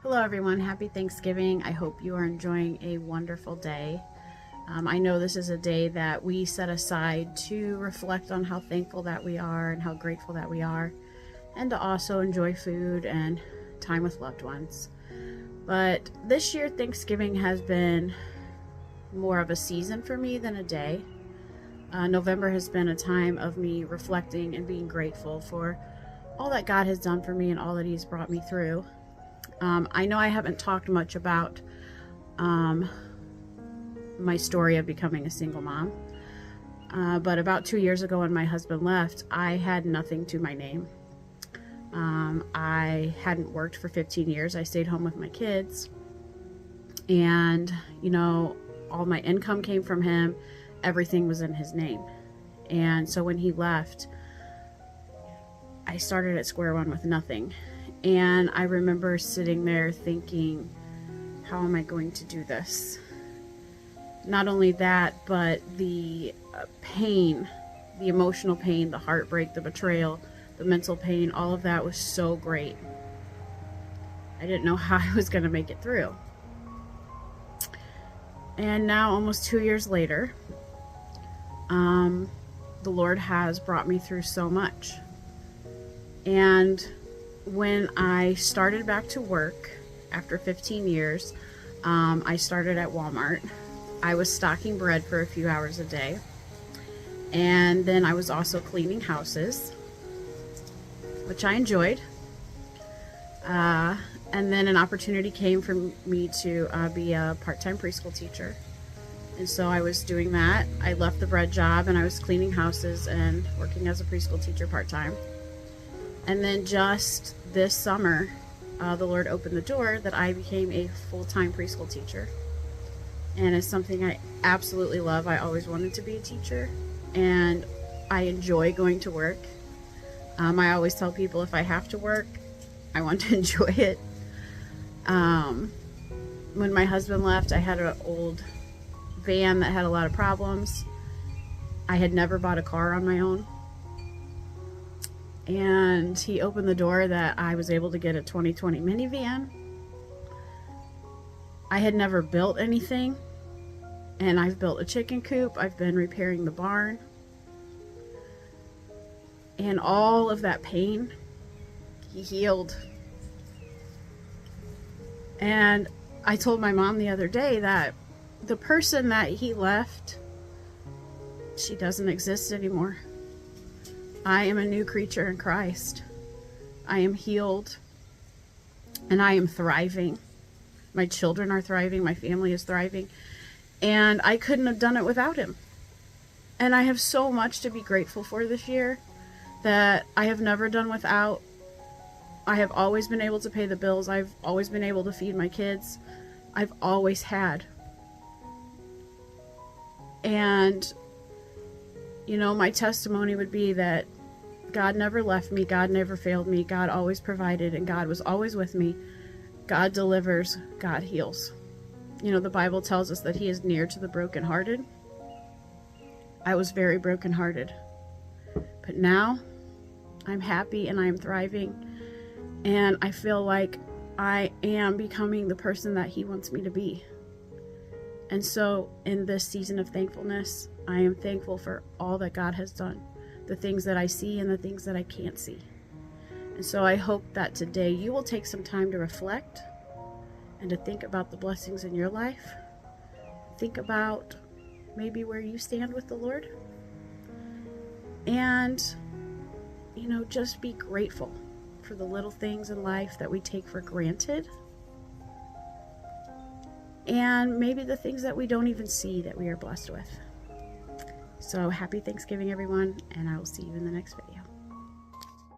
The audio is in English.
Hello everyone, happy Thanksgiving. I hope you are enjoying a wonderful day. I know this is a day that we set aside to reflect on how thankful that we are and how grateful that we are, and to also enjoy food and time with loved ones. But this year Thanksgiving has been more of a season for me than a day. November has been a time of me reflecting and being grateful for all that God has done for me and all that He's brought me through. I know I haven't talked much about my story of becoming a single mom, but about 2 years ago when my husband left, I had nothing to my name. I hadn't worked for 15 years. I stayed home with my kids, and all my income came from him. Everything was in his name. And so when he left, I started at square one with nothing. And I remember sitting there thinking, how am I going to do this? Not only that, but the pain, the emotional pain, the heartbreak, the betrayal, the mental pain, all of that was so great. I didn't know how I was going to make it through. And now, almost 2 years later, the Lord has brought me through so much. And when I started back to work after 15 years, I started at Walmart. I was stocking bread for a few hours a day. And then I was also cleaning houses, which I enjoyed. And then an opportunity came for me to be a part-time preschool teacher. And so I was doing that. I left the bread job and I was cleaning houses and working as a preschool teacher part-time. And then just this summer, the Lord opened the door that I became a full-time preschool teacher. And it's something I absolutely love. I always wanted to be a teacher, and I enjoy going to work. I always tell people if I have to work, I want to enjoy it. When my husband left, I had an old van that had a lot of problems. I had never bought a car on my own. And he opened the door that I was able to get a 2020 minivan. I had never built anything, and I've built a chicken coop. I've been repairing the barn. And all of that pain, he healed. And I told my mom the other day that the person that he left, she doesn't exist anymore. I am a new creature in Christ. I am healed, and I am thriving. My children are thriving. My family is thriving. And I couldn't have done it without him. And I have so much to be grateful for this year that I have never done without. I have always been able to pay the bills. I've always been able to feed my kids. I've always had. And my testimony would be that God never left me, God never failed me, God always provided, and God was always with me. God delivers, God heals. The Bible tells us that He is near to the brokenhearted. I was very brokenhearted. But now, I'm happy and I am thriving, and I feel like I am becoming the person that He wants me to be. And so, in this season of thankfulness, I am thankful for all that God has done, the things that I see and the things that I can't see. And so I hope that today you will take some time to reflect and to think about the blessings in your life. Think about maybe where you stand with the Lord. And, just be grateful for the little things in life that we take for granted. And maybe the things that we don't even see that we are blessed with. So happy Thanksgiving, everyone, and I will see you in the next video.